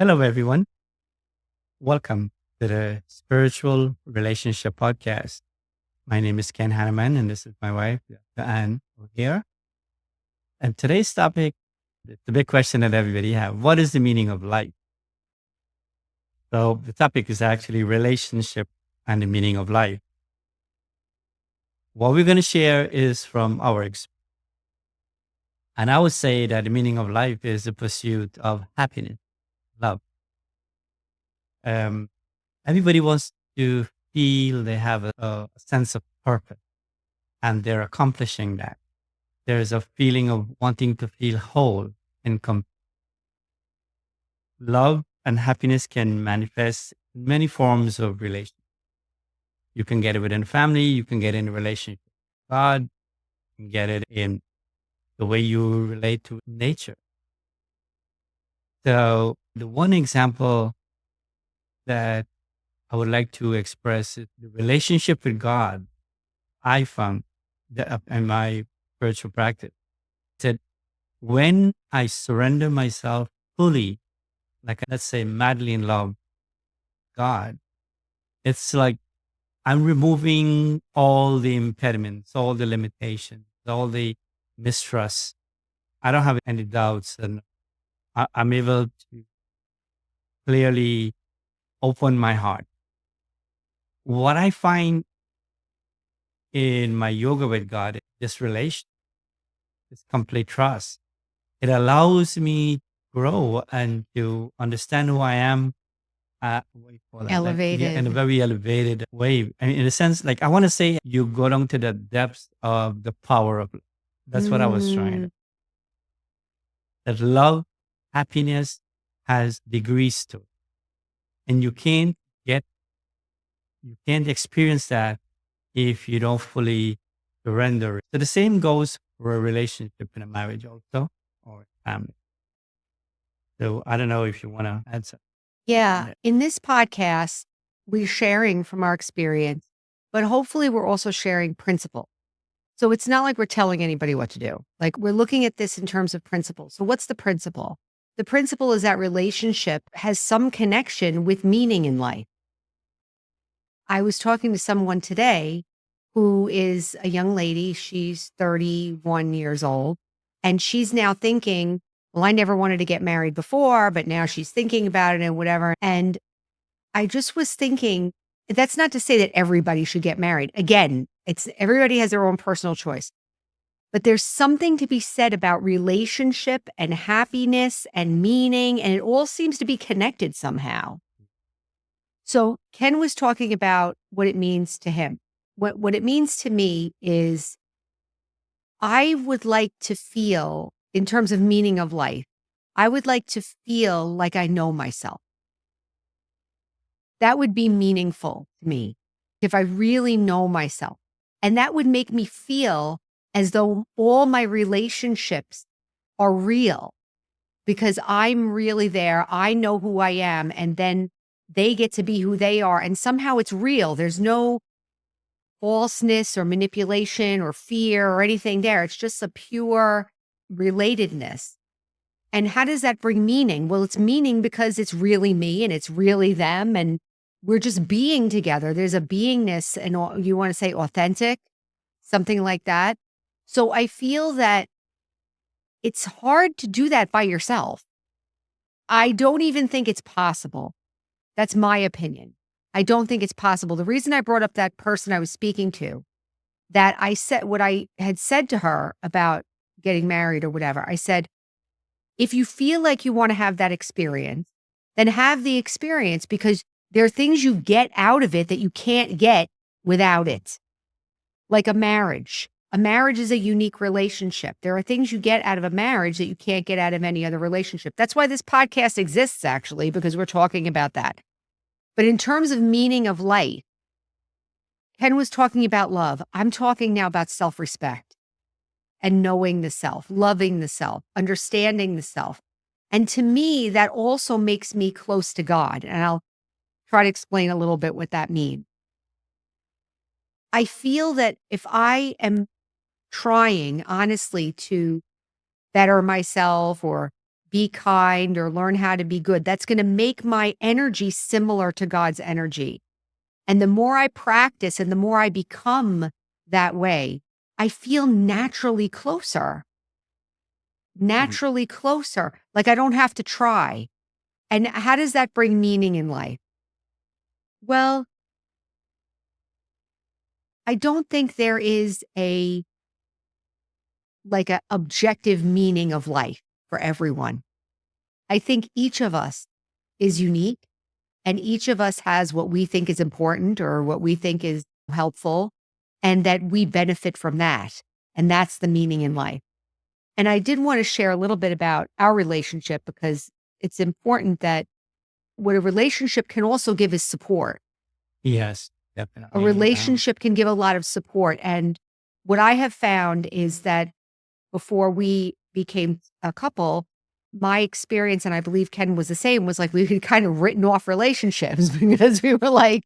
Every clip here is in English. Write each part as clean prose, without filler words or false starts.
Hello, everyone. Welcome to the Spiritual Relationship Podcast. My name is Ken Hanneman, and this is my wife, Anne, over here. And today's topic, the big question that everybody have: what is the meaning of life? So the topic is actually relationship and the meaning of life. What we're going to share is from our experience. And I would say that the meaning of life is the pursuit of happiness, love. Um, Everybody wants to feel they have a sense of purpose and they're accomplishing that. There's a feeling of wanting to feel whole and love and happiness can manifest in many forms of relation. You can get it within family, you can get it in a relationship with God, you can get it in the way you relate to nature. So the one example that I would like to express is the relationship with God I found that in my spiritual practice. That when I surrender myself fully, like let's say madly in love with God, it's like I'm removing all the impediments, all the limitations, all the mistrust. I don't have any doubts, and I'm able to clearly open my heart. What I find in my yoga with God is this relation, this complete trust. It allows me to grow and to understand who I am. What do you call that? Like, yeah, in a Elevated. very elevated way. I mean, in a sense, like I want to say, you go down to the depths of the power of love. That's what I was trying to. Mm, That love, happiness has degrees to it, and get, you can't experience that if you don't fully surrender. So the same goes for a relationship in a marriage also, or family. So I don't know if you want to add something on yeah. it. In this podcast, we're sharing from our experience, but hopefully we're also sharing principle. So it's not like we're telling anybody what to do. Like we're looking at this in terms of principle. So what's the principle? The principle is that relationship has some connection with meaning in life. I was talking to someone today who is a young lady. She's 31 years old. And she's now thinking, well, I never wanted to get married before, but now she's thinking about it and whatever. And I just was thinking, that's not to say that everybody should get married. Again, it's everybody has their own personal choice. But there's something to be said about relationship and happiness and meaning, and it all seems to be connected somehow. So Ken was talking about what it means to him. What it means to me is I would like to feel, in terms of meaning of life, I would like to feel like I know myself. That would be meaningful to me if I really know myself. And that would make me feel as though all my relationships are real because I'm really there. I know who I am. And then they get to be who they are. And somehow it's real. There's no falseness or manipulation or fear or anything there. It's just a pure relatedness. And how does that bring meaning? Well, it's meaning because it's really me and it's really them. And we're just being together. There's a beingness, and you want to say authentic, something like that. So I feel that it's hard to do that by yourself. I don't even think it's possible. That's my opinion. I don't think it's possible. The reason I brought up that person I was speaking to, that I said what I had said to her about getting married or whatever, I said, if you feel like you want to have that experience, then have the experience because there are things you get out of it that you can't get without it. Like a marriage. A marriage is a unique relationship. There are things you get out of a marriage that you can't get out of any other relationship. That's why this podcast exists, actually, because we're talking about that. But in terms of meaning of life, Ken was talking about love. I'm talking now about self-respect and knowing the self, loving the self, understanding the self. And to me, that also makes me close to God. And I'll try to explain a little bit what that means. I feel that if I am trying honestly to better myself or be kind or learn how to be good. That's going to make my energy similar to God's energy. And the more I practice and the more I become that way, I feel Mhm. naturally closer. Like I don't have to try. And how does that bring meaning in life? Well, I don't think there is a objective meaning of life for everyone. I think each of us is unique and each of us has what we think is important or what we think is helpful and that we benefit from that. And that's the meaning in life. And I did want to share a little bit about our relationship because it's important that what a relationship can also give is support. Yes, A definitely. relationship can give a lot of support. And what I have found is that before we became a couple, my experience, and I believe Ken was the same, was like we had kind of written off relationships because we were like,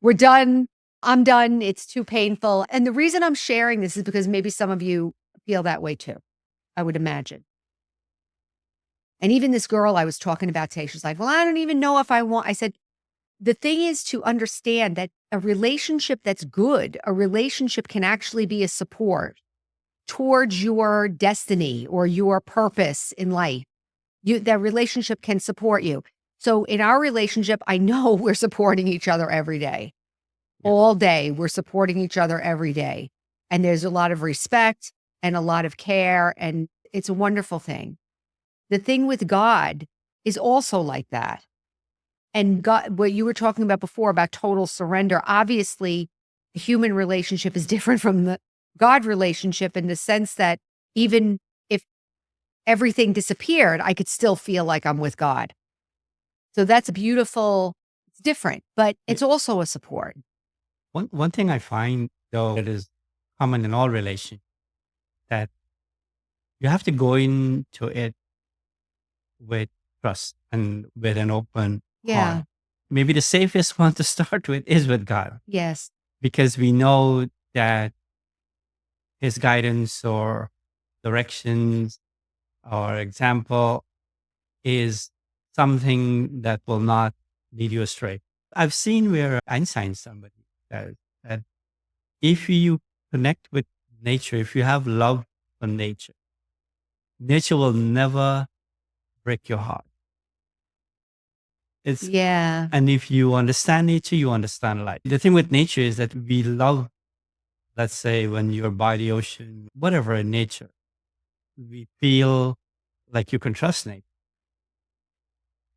we're done. I'm done. It's too painful. And the reason I'm sharing this is because maybe some of you feel that way too, I would imagine. And even this girl I was talking about today, she's like, well, I don't even know if I want. I said, the thing is to understand that a relationship that's good, a relationship can actually be a support towards your destiny or your purpose in life. That relationship can support you. So in our relationship, I know we're supporting each other every day. Yeah. All day, we're supporting each other every day. And there's a lot of respect and a lot of care, and it's a wonderful thing. The thing with God is also like that. And God, what you were talking about before about total surrender, obviously, the human relationship is different from the God relationship in the sense that even if everything disappeared, I could still feel like I'm with God. So that's beautiful. It's different, but Yeah. it's also a support. One thing I find though that is common in all relationships that you have to go into it with trust and with an open heart. Yeah. Maybe the safest one to start with is with God Yes. because we know that His guidance or directions or example is something that will not lead you astray. I've seen where Einstein somebody says that if you connect with nature, if you have love for nature, nature will never break your heart. It's Yeah. and if you understand nature, you understand life. The thing with nature is that we love, let's say, when you're by the ocean, whatever in nature, we feel like you can trust nature.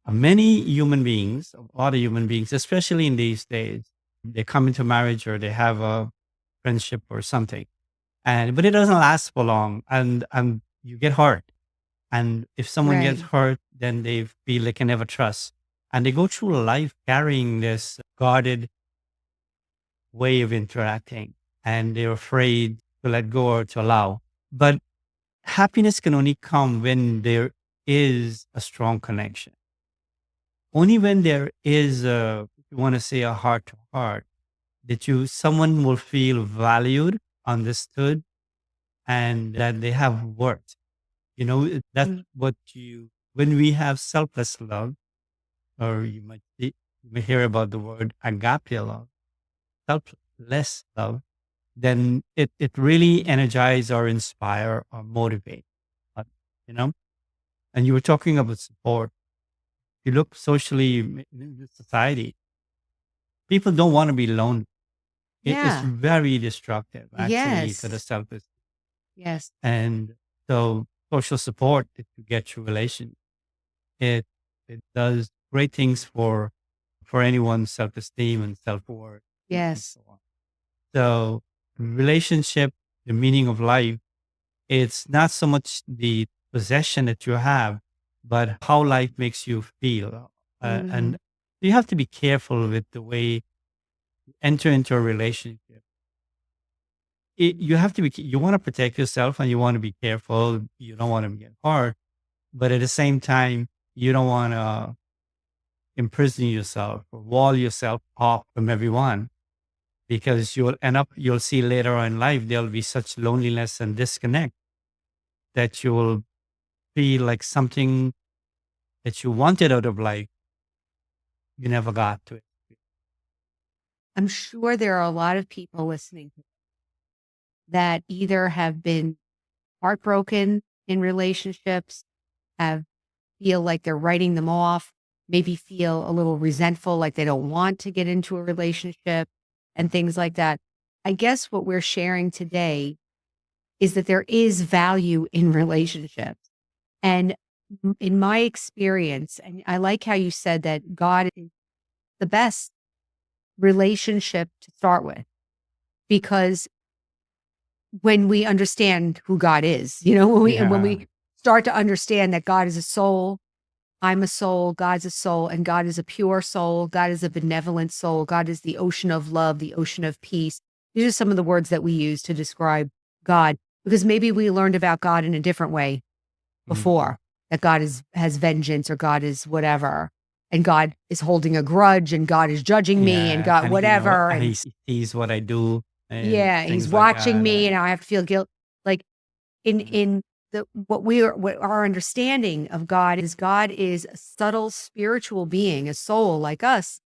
Many human beings, a lot of human beings, especially in these days, they come into marriage or they have a friendship or something, but it doesn't last for long, and you get hurt. And if someone gets Right. hurt, then they feel they can never trust, and they go through life carrying this guarded way of interacting, and they're afraid to let go or to allow. But happiness can only come when there is a strong connection. Only when there is a, if you want to say a heart to heart, that someone will feel valued, understood, and that they have worth. That's Mm. what when we have selfless love, or you may hear about the word agape love, selfless love, then it really energize or inspire or motivate. uh, You know, and you were talking about support. If you look socially in the society, people don't want to be alone. It's Yeah. very destructive, actually, to the Yes. self. Yes. And so, social support that you get through relation, it it does great things for anyone's self esteem and self worth and Yes. so on. So, relationship, the meaning of life, it's not so much the possession that you have, but how life makes you feel. And Mhm. you have to be careful with the way you enter into a relationship. You have to be, you want to protect yourself and you want to be careful. You don't want to get hurt, but at the same time, you don't want to imprison yourself or wall yourself off from everyone because you'll see later on in life, there'll be such loneliness and disconnect that you will feel like something. that you wanted out of life, you never got to it. I'm sure there are a lot of people listening that either have been heartbroken in relationships, have feel like they're writing them off, maybe feel a little resentful, like they don't want to get into a relationship and things like that. I guess what we're sharing today is that there is value in relationships. And in my experience, and I like how you said that God is the best relationship to start with, because when we understand who God is, when Yeah. we start to understand that God is a soul, I'm a soul, God's a soul, and God is a pure soul, God is a benevolent soul, God is the ocean of love, the ocean of peace. These are some of the words that we use to describe God, because maybe we learned about God in a different way Mhm. before, that God has vengeance or God is whatever, and God is holding a grudge and God is judging me and Yeah, God and he know whatever, and and he sees what I do and yeah, he's things like watching that, me and I have to feel guilt. Like mhm, in the what our understanding of God is a subtle spiritual being, a soul like us,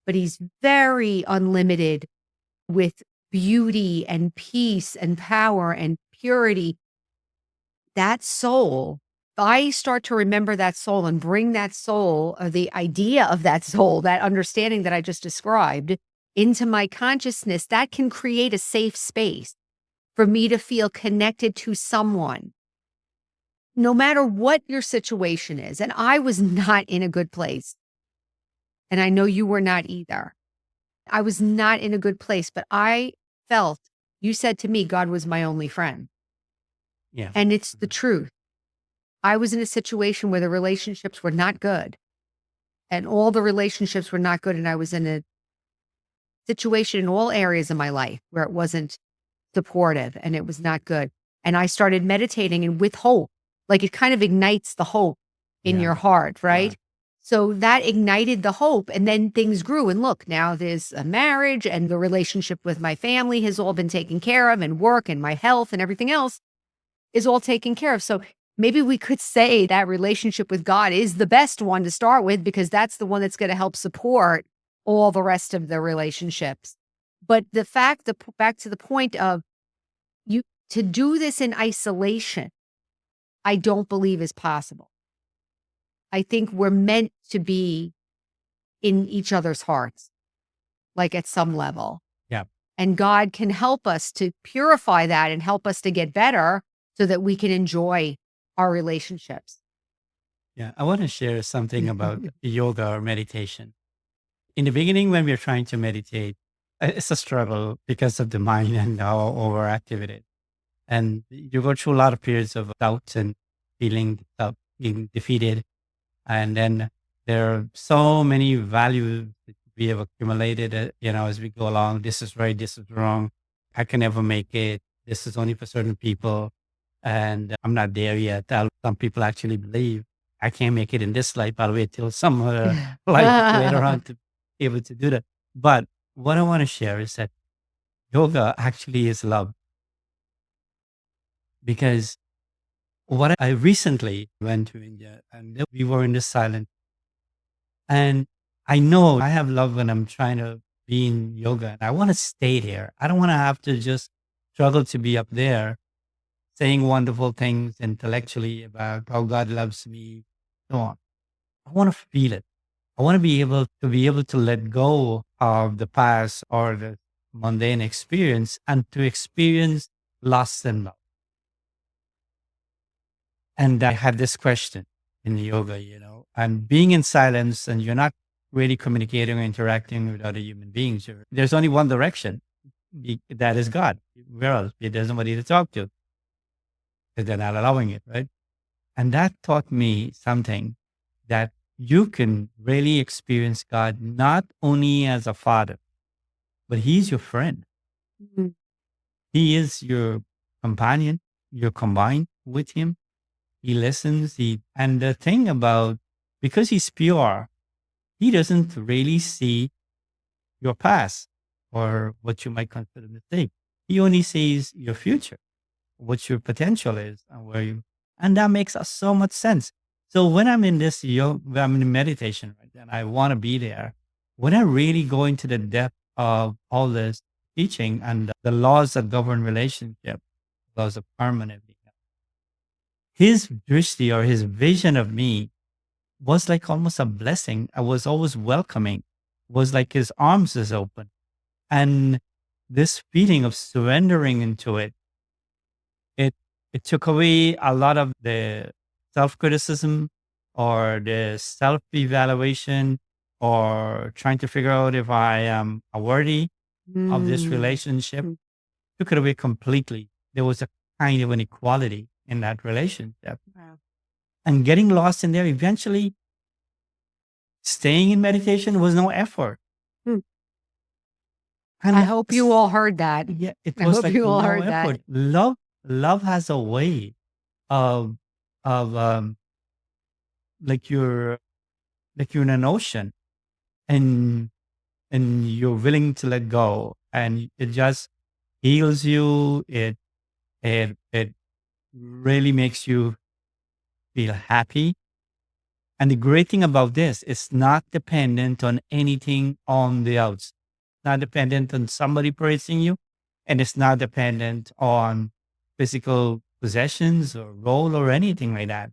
but he's very unlimited with beauty and peace and power and purity. That soul, if I start to remember that soul and bring that soul or the idea of that soul, that understanding that I just described into my consciousness, that can create a safe space for me to feel connected to someone, no matter what your situation is. And I was not in a good place. And I know you were not either. I was not in a good place, but I felt you said to me, God was my only friend. yeah, And it's the mhm, truth. I was in a situation where the relationships were not good and all the relationships were not good. And I was in a situation in all areas of my life where it wasn't supportive and it was not good. And I started meditating and with hope, like it kind of ignites the hope in yeah, your heart, right? right, So that ignited the hope and then things grew. And look, now there's a marriage and the relationship with my family has all been taken care of and work and my health and everything else is all taken care of. So maybe we could say that relationship with God is the best one to start with because that's the one that's going to help support all the rest of the relationships. But the fact that back to the point of you to do this in isolation, I don't believe is possible. I think we're meant to be in each other's hearts, like at some level. yeah, And God can help us to purify that and help us to get better so that we can enjoy our relationships. yeah. I wanna share something about yoga or meditation. In the beginning, when we're trying to meditate, it's a struggle because of the mind and how overactive it is. And you go through a lot of periods of doubt and feeling doubt, being defeated. And then there are so many values that we have accumulated, as we go along. This is right, this is wrong. I can never make it. This is only for certain people. And I'm not there yet. Some people actually believe I can't make it in this life. I'll wait till some other life later on to be able to do that. But what I want to share is that yoga actually is love because what I recently went to India and we were in the silent. And I know I have love when I'm trying to be in yoga and I want to stay there. I don't want to have to just struggle to be up there saying wonderful things intellectually about how God loves me. So on. I want to feel it. I want to be able to let go of the past or the mundane experience and to experience loss and love. And I had this question in yoga, and being in silence and you're not really communicating or interacting with other human beings. There's only one direction. That is God. Where else? There's nobody to talk to because they're not allowing it, right? And that taught me something that you can really experience God not only as a father, but he's your friend. Mhm. He is your companion. You're combined with him. He listens. And the thing about, because he's pure, he doesn't really see your past or what you might consider a mistake. He only sees your future, what your potential is, and and that makes us so much sense. So when I'm in this yoga, when I'm in meditation, right, and I want to be there, when I really go into the depth of all this teaching and the laws that govern relationship, laws of permanently, his drishti or his vision of me was like almost a blessing. I was always welcoming, was like his arms is open. And this feeling of surrendering into it, it it took away a lot of the self-criticism or the self-evaluation or trying to figure out if I am worthy of this Mm. relationship. Mm. Took it away completely. There was a kind of an equality in that relationship. Wow. And getting lost in there, eventually staying in meditation was no effort. Hmm. I And hope you all heard that. yeah, it I was hope like you all no heard that. effort. Love has a way of of like you're like you're in an ocean and you're willing to let go and it just heals you. It really makes you feel happy. And the great thing about this is not dependent on anything on the outside. Not dependent on somebody praising you, and it's not dependent on physical possessions or role or anything like that.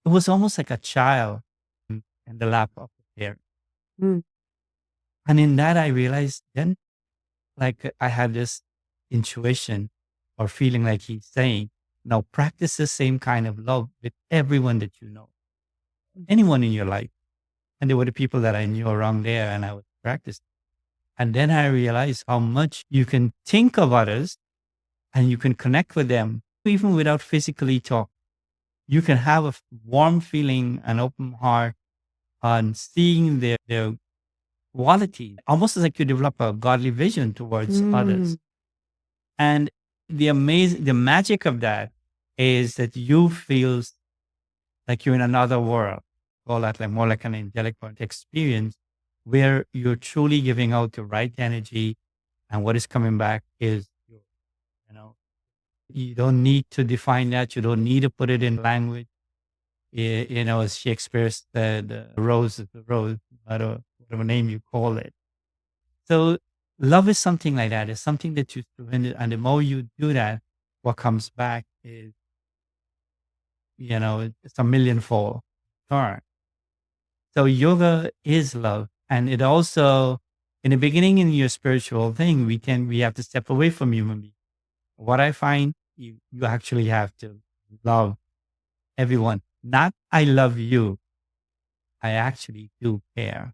It was almost like a child in the lap of the parent. Mm. And in that, I realized then, like I had this intuition or feeling like he's saying, now practice the same kind of love with everyone that you know, anyone in your life. And there were the people that I knew around there and I would practice. And then I realized how much you can think of others and you can connect with them even without physically talk. You can have a warm feeling, an open heart on seeing their quality, almost as like you develop a godly vision towards Mm. others. And the magic of that is that you feel like you're in another world. Call that like more like an angelic experience where you're truly giving out the right energy and what is coming back is yours. You know, you don't need to define that. You don't need to put it in language. You know, as Shakespeare said, the rose is the rose, no matter whatever name you call it. So love is something like that. It's something that you surrender, and the more you do that, what comes back is, you know, it's a millionfold return. So yoga is love, and it also, in the beginning, in your spiritual thing, we have to step away from human beings. What I find, you actually have to love everyone. Not I love you. I actually do care.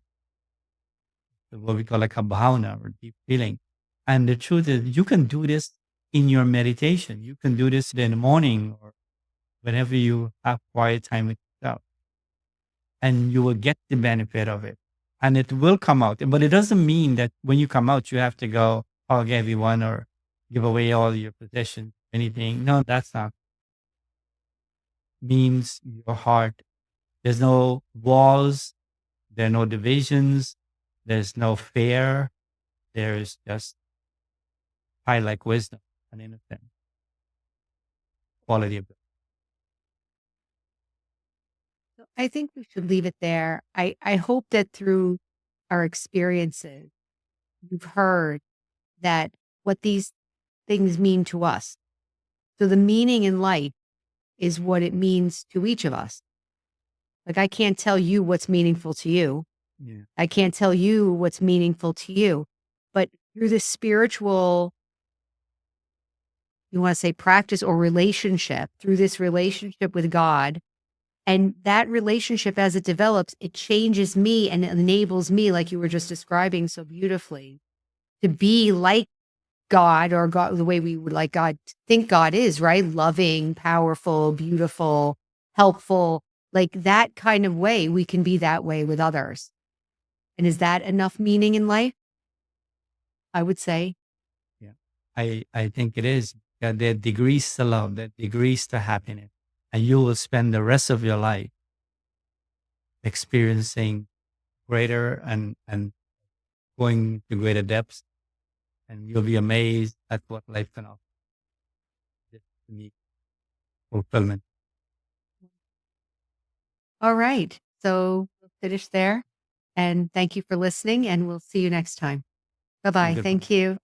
What we call like a bhavana or deep feeling. And the truth is, you can do this in your meditation. You can do this in the morning or whenever you have quiet time with yourself, and you will get the benefit of it. And it will come out. But it doesn't mean that when you come out, you have to go hug everyone or give away all your possessions, anything. No, that's not means your heart. There's no walls, there are no divisions, there's no fear. There's just high like wisdom and innocent quality of it. I think we should leave it there. I hope that through our experiences, you've heard that what these things mean to us. So the meaning in life is what it means to each of us. Like I can't tell you what's meaningful to you. Yeah. I can't tell you what's meaningful to you. But through this spiritual, you want to say practice or relationship, through this relationship with God, and that relationship as it develops, it changes me and it enables me, like you were just describing so beautifully, to be like God or God the way we would like God to think God is, right? Loving, powerful, beautiful, helpful. Like that kind of way, we can be that way with others. And is that enough meaning in life? I would say. Yeah. I think it is. There are degrees to love, there are degrees to happiness. And you will spend the rest of your life experiencing greater and going to greater depths. And you'll be amazed at what life can offer. Just unique fulfillment. All right. So we'll finish there. And thank you for listening, and we'll see you next time. Bye Have a bye. good Thank one. you.